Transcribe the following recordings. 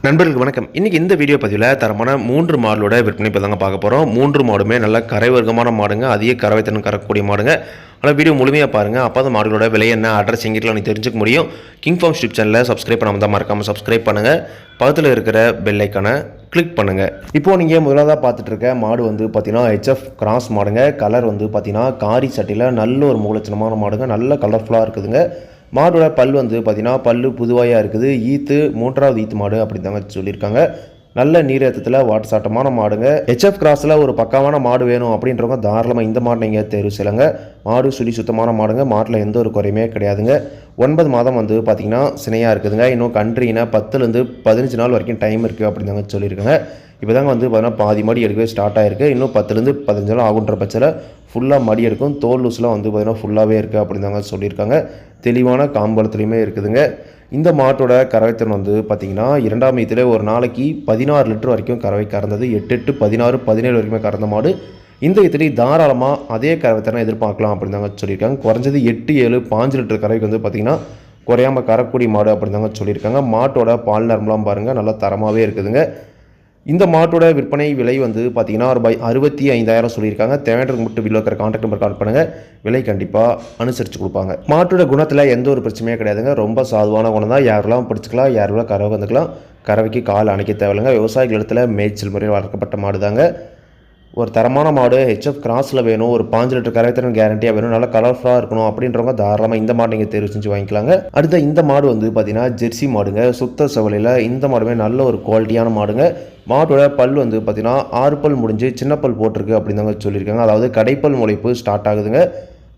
நண்பர்களுக்கு வணக்கம். இன்றைக்கி இந்த வீடியோ பதிவில் தரமான 3 மாடலோட விற்பனை இப்போ தாங்க பார்க்க போகிறோம். 3 மாடுமே நல்ல கரை வர்க்கமான மாடுங்க, அதிக கறவைத்திறன் கறக்கக்கூடிய மாடுங்க. ஆனால் வீடியோ முழுமையாக பாருங்கள், அப்போ தான் மாடுகளோட விலை என்ன, அட்ரஸ் எங்கிட்டலாம் நீ தெரிஞ்சுக்க முடியும். கிங் ஃபார்ம் யூடியூப் சேனலில் சப்ஸ்கிரைப் பண்ணாமல் தான் மறக்காமல் சப்ஸ்கிரைப் பண்ணுங்கள். பக்கத்தில் இருக்கிற பெல் ஐக்கானை கிளிக் பண்ணுங்கள். இப்போது நீங்கள் முதலாக பார்த்துட்டு இருக்க மாடு வந்து பார்த்தீங்கன்னா HF கிராஸ் மாடுங்க. கலர் வந்து பார்த்தீங்கன்னா காரி சட்டியில் நல்ல ஒரு மூலச்சனமான மாடுங்க, நல்ல கலர்ஃபுல்லாக இருக்குதுங்க. மாடோட பல் வந்து பார்த்தீங்கன்னா பல்லு புதுவாயாக இருக்குது. ஈத்து 3வது ஈத்து மாடு அப்படி தாங்க சொல்லியிருக்காங்க. நல்ல நீரேற்றத்தில் வாட்டசாட்டமான மாடுங்க. HF கிராஸில் ஒரு பக்காவான மாடு வேணும் அப்படின்றவங்க தாராளமாக இந்த மாடு நீங்கள் தேர்வு செய்யலாங்க. மாடு சுழி சுத்தமான மாடுங்க, மாட்டில் எந்த ஒரு குறையுமே கிடையாதுங்க. 9 மாதம் வந்து பார்த்திங்கன்னா சினையாக இருக்குதுங்க. இன்னும் கன்றினா 10லேருந்து 15 நாள் வரைக்கும் டைம் இருக்குது அப்படின்னு தாங்க சொல்லியிருக்காங்க. இப்போ தாங்க வந்து பார்த்தீங்கன்னா பாதி மடி எடுக்கவே ஸ்டார்ட் ஆகிருக்கு. இன்னும் 10லேருந்து 15 நாள் ஆகுன்ற பட்சத்தில் ஃபுல்லாக மடி எடுக்கும். தோல் லூஸ்லாம் வந்து பார்த்திங்கன்னா ஃபுல்லாகவே இருக்குது அப்படின்னு தாங்க சொல்லியிருக்காங்க. தெளிவான காம்பளத்துலையுமே இருக்குதுங்க. இந்த மாட்டோட கறவைத்திறன் வந்து பார்த்திங்கன்னா 2ஆம் ஈத்துல ஒரு நாளைக்கு 16 லிட்டர் வரைக்கும் கறவை கறந்தது. 8, 16, 17 வரைக்குமே கறந்த மாடு. இந்த ஈத்துலேயும் தாராளமாக அதே கறவைத்திறனை எதிர்பார்க்கலாம் அப்படின்னு தாங்க சொல்லியிருக்காங்க. குறைஞ்சது 8, 7, 5 லிட்டர் கறவைக்கு வந்து பார்த்திங்கன்னா குறையாமல் கறக்கூடிய மாடு அப்படின்னு தாங்க சொல்லியிருக்காங்க. மாட்டோட பால் நரம்புலாம் பாருங்கள், நல்லா தரமாகவே இருக்குதுங்க. இந்த மாட்டோட விற்பனை விலை வந்து பார்த்தீங்கன்னா ரூபாய் 65,000 சொல்லியிருக்காங்க. தேவையானவங்க மட்டும் வீடியோ இருக்கிற கான்டாக்ட் நம்பர் கால் பண்ணுங்கள். விலை கண்டிப்பாக அனுசரித்து கொடுப்பாங்க. மாட்டோட குணத்தில் எந்த ஒரு பிரச்சனையே கிடையாதுங்க. ரொம்ப சாதுவான குணம் தான். யாரெல்லாம் பிடிச்சிக்கலாம், யாரெல்லாம் கறவை வந்துக்கலாம். கறவைக்கு கால் அணைக்க தேவையில்லைங்க. விவசாயிகள் இடத்துல மேய்ச்சல் முறையில் வளர்க்கப்பட்ட மாடு தாங்க. ஒரு தரமான மாடு HF கிராஸில் வேணும், ஒரு 5 லிட்டர் கறவைத்திறன் கேரண்டியாக வேணும், நல்லா கலர்ஃபுல்லாக இருக்கணும் அப்படின்றவங்க தாராளமாக இந்த மாடு நீங்கள் தேர்வு செஞ்சு வாங்கிக்கலாங்க. அடுத்த இந்த மாடு வந்து பார்த்தீங்கன்னா ஜெர்சி மாடுங்க, சுத்த செவலையில். இந்த மாடுமே நல்ல ஒரு குவாலிட்டியான மாடுங்க. மாட்டோட பல் வந்து பார்த்தீங்கன்னா 6 பல் முடிஞ்சு சின்ன பல் போட்டிருக்கு அப்படின்னு தாங்க சொல்லியிருக்காங்க. அதாவது கடைப்பல் முளைப்பு ஸ்டார்ட் ஆகுதுங்க.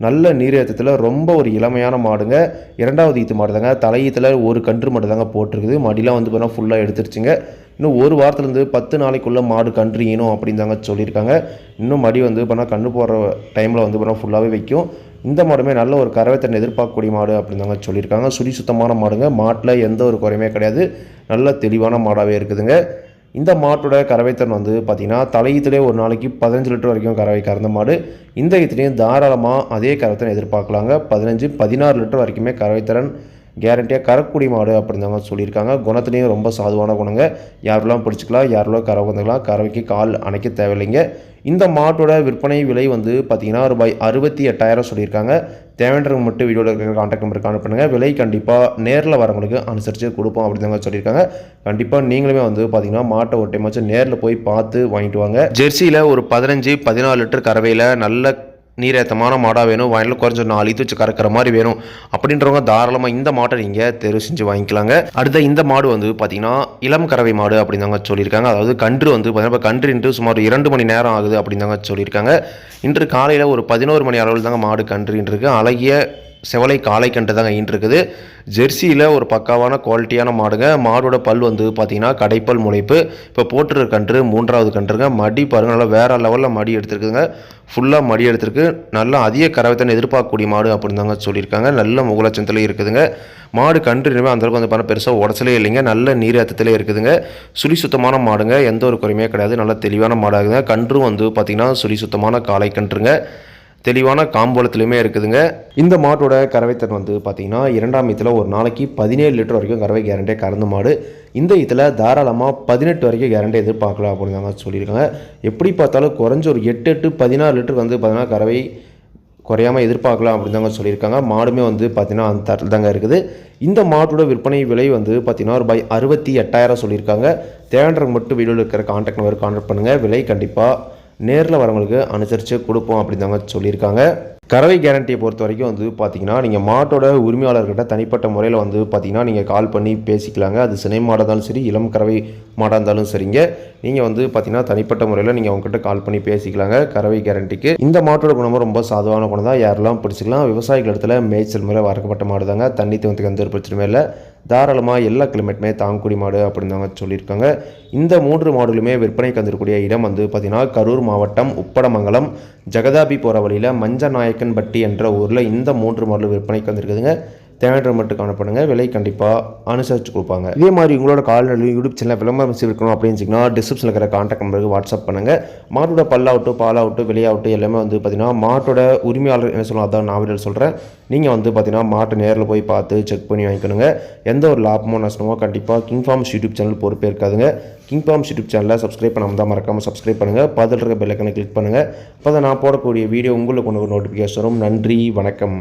நல்ல நீரேற்றத்தில் ரொம்ப ஒரு இளமையான மாடுங்க. 2வது ஈத்து மாடு தாங்க. தலையீத்தில் ஒரு கன்று மட்டும் தாங்க போட்டிருக்குது. மடிலாம் வந்து பார்த்தீங்கன்னா ஃபுல்லாக எடுத்துருச்சுங்க. இன்னும் ஒரு வாரத்துலேருந்து 10 நாளைக்குள்ளே மாடு கன்று ஈனும் அப்படின்னு தாங்க சொல்லியிருக்காங்க. இன்னும் மடி வந்து பார்த்தீங்கன்னா கன்று போடுற டைமில் வந்து பார்த்தீங்கன்னா ஃபுல்லாகவே வைக்கும். இந்த மாடுமே நல்ல ஒரு கறவைத்திறன் எதிர்பார்க்கக்கூடிய மாடு அப்படின்னு தாங்க சொல்லியிருக்காங்க. சுழி சுத்தமான மாடுங்க. மாட்டில் எந்த ஒரு குறையுமே கிடையாது. நல்ல தெளிவான மாடாகவே இருக்குதுங்க. இந்த மாட்டோட கறவைத்திறன் வந்து பார்த்திங்கன்னா தலையீத்திலே ஒரு நாளைக்கு 15 லிட்டர் வரைக்கும் கறவை கறந்த மாடு. இந்த ஈத்துலேயும் தாராளமாக அதே கறவைத்திறன் எதிர்பார்க்கலாங்க. 15, 16 லிட்டர் வரைக்குமே கறவைத்திறன் கேரண்டியாக கறக்கூடிய மாடு அப்படின்னு தாங்க சொல்லியிருக்காங்க. குணத்துலேயும் ரொம்ப சாதுவான குணங்க. யாரெல்லாம் பிடிச்சிக்கலாம், யாரெல்லாம் கறவை வந்துக்கலாம். கறவைக்கு கால் அணைக்க தேவையில்லைங்க. இந்த மாட்டோட விற்பனை விலை வந்து பார்த்திங்கன்னா ரூபாய் 68,000 சொல்லியிருக்காங்க. தேவைன்றவங்க மட்டும் வீடியோவில் இருக்கிற கான்டாக்ட் நம்பருக்கு கான்டாக்ட் பண்ணுங்கள். விலை கண்டிப்பாக நேரில் வரவங்களுக்கு அனுசரித்து கொடுப்போம் அப்படின்னு தாங்க சொல்லியிருக்காங்க. கண்டிப்பாக நீங்களுமே வந்து பார்த்திங்கன்னா மாட்டை ஒரு டைமாச்சும் நேரில் போய் பார்த்து வாங்கிட்டு வாங்க. ஜெர்சியில் ஒரு 15, 14 லிட்டர் கறவையில் நல்ல நீரேற்றமான மாடாக வேணும், வயலில் குறைஞ்ச 4 ஈத்து வச்சு கறக்கிற மாதிரி வேணும் அப்படின்றவங்க தாராளமாக இந்த மாட்டை நீங்கள் தேர்வு செஞ்சு வாங்கிக்கலாங்க. அடுத்த இந்த மாடு வந்து பார்த்திங்கன்னா இளம் கறவை மாடு அப்படின்னு தாங்க சொல்லியிருக்காங்க. அதாவது கன்று வந்து பார்த்தீங்கன்னா இப்போ கன்று சுமார் 2 மணி நேரம் ஆகுது அப்படின்னு தாங்க சொல்லியிருக்காங்க. இன்று காலையில் ஒரு 11 மணி அளவில் தாங்க மாடு கன்றுன்னு இருக்குது. அழகிய செவலை காளை கன்று தாங்க ஈன்றிருக்குது. ஜெர்சியில் ஒரு பக்காவான குவாலிட்டியான மாடுங்க. மாடோட பல் வந்து பார்த்திங்கன்னா கடைப்பல் முளைப்பு. இப்போ போட்டுருக்க கன்று 3வது கன்றுங்க. மடி பாருங்கள், நல்லா வேறு லெவலில் மடி எடுத்துருக்குதுங்க. ஃபுல்லாக மடி எடுத்துருக்கு. நல்லா அதிக கறவைத்தன் எதிர்பார்க்கக்கூடிய மாடு அப்படின்னு தாங்க சொல்லியிருக்காங்க. நல்ல முகலட்சத்துலேயே இருக்குதுங்க. மாடு கன்று இனிமேல் அந்தளவுக்கு வந்து பண்ண பெருசாக உடச்சலே இல்லைங்க. நல்ல நீரேற்றத்திலே இருக்குதுங்க. சுழி சுத்தமான மாடுங்க, எந்த ஒரு குறையுமே கிடையாது. நல்ல தெளிவான மாடாகுதுங்க. கன்றும் வந்து பார்த்திங்கன்னா சுழி சுத்தமான காளை கன்றுங்க. தெளிவான காம்போலத்துலையுமே இருக்குதுங்க. இந்த மாட்டோட கறவைத்திறன் வந்து பார்த்திங்கன்னா 2ஆம் ஈத்தில் ஒரு நாளைக்கு 17 லிட்டர் வரைக்கும் கறவை கேரண்டியாக கறந்த மாடு. இந்த ஈத்தில் தாராளமாக 18 வரைக்கும் கேரண்டி எதிர்பார்க்கலாம் அப்படின்னு தாங்க சொல்லியிருக்காங்க. எப்படி பார்த்தாலும் குறைஞ்ச ஒரு 8, 16 லிட்டர் வந்து பார்த்திங்கன்னா கறவை குறையாமல் எதிர்பார்க்கலாம் அப்படின்னு தாங்க சொல்லியிருக்காங்க. மாடுமே வந்து பார்த்திங்கன்னா அந்த தரத்தில் தாங்க இருக்குது. இந்த மாட்டோட விற்பனை விலை வந்து பார்த்திங்கன்னா ரூபாய் 68,000 சொல்லியிருக்காங்க. தேவையானவங்க மட்டும் வீடியோவில் இருக்கிற கான்டாக்ட் நம்பர் கான்டாக்ட் பண்ணுங்கள். விலை கண்டிப்பாக நேரில் வரவங்களுக்கு அனுசரித்து கொடுப்போம் அப்படின்னு தாங்க சொல்லியிருக்காங்க. கறவை கேரண்டியை பொறுத்த வரைக்கும் வந்து பார்த்திங்கன்னா நீங்கள் மாட்டோட உரிமையாளர்கிட்ட தனிப்பட்ட முறையில் வந்து பார்த்திங்கன்னா நீங்கள் கால் பண்ணி பேசிக்கலாங்க. அது சினை மாடாக இருந்தாலும் சரி, இளம் கறவை மாடாக இருந்தாலும் சரிங்க. நீங்கள் வந்து பார்த்திங்கன்னா தனிப்பட்ட முறையில் நீங்கள் அவங்ககிட்ட கால் பண்ணி பேசிக்கலாங்க கறவை கேரண்டிக்கு. இந்த மாட்டோட குணமும் ரொம்ப சாதுவான குணம் தான். யாரெல்லாம் பிடிச்சிக்கலாம். விவசாயிகள் இடத்துல மேய்ச்சல் முறையில் வளர்க்கப்பட்ட மாடு தாங்க. தண்ணி தூவத்துக்கு எந்த ஒரு பிரச்சனையுமே இல்லை. தாராளமாக எல்லா கிளைமேட்டுமே தாங்கக்கூடிய மாடு அப்படின்னு தாங்க சொல்லியிருக்காங்க. இந்த 3 மாடுகளுமே விற்பனைக்கு வந்திருக்கக்கூடிய இடம் வந்து பார்த்திங்கன்னா கரூர் மாவட்டம் உப்படமங்கலம் ஜெகதாபி போகிற வழியில் மஞ்சநாயக்கன்பட்டி என்ற ஊரில் இந்த 3 மாடல் விற்பனைக்கு வந்திருக்குதுங்க. தேவையான மட்டும் காணப்படுங்க. விலை கண்டிப்பாக அனுசரித்து கொடுப்பாங்க. இதே மாதிரி உங்களோட கால்நடை யூடியூப் சேனல் விளம்பரம் இருக்கணும் அப்படின்னு வச்சிங்கன்னா டிஸ்கிரிப்ஷனில் இருக்கிற கான்டாக்ட் நம்பருக்கு வாட்ஸ்அப் பண்ணுங்கள். மாட்டோட பல்லாகட்டும் பாலாகட்டும் விலையாகட்டும் எல்லாமே வந்து பார்த்தீங்கன்னா மாட்டோட உரிமையாளர் என்ன சொல்லணும் அதான் நான் வீடியோ சொல்கிறேன். நீங்கள் வந்து பார்த்தீங்கன்னா மாட்டை நேரில் போய் பார்த்து செக் பண்ணி வாங்கிக்கணுங்க. எந்த ஒரு லாபமோ நஷ்டமோ கண்டிப்பாக கிங் ஃபார்ம்ஸ் யூடியூப் சேனல் பொறுப்பே இருக்காதுங்க. கிங் ஃபார்ம்ஸ் யூடியூப் சேனலில் சப்ஸ்கிரைப் பண்ணாமல் தான் மறக்காமல் சப்ஸ்கிரைப் பண்ணுங்கள். பதில் இருக்க பெல் ஐக்கனை கிளிக் பண்ணுங்கள். அப்போ தான் நான் போடக்கூடிய வீடியோ உங்களுக்கு நோட்டிஃபிகேஷன் வரும். நன்றி, வணக்கம்.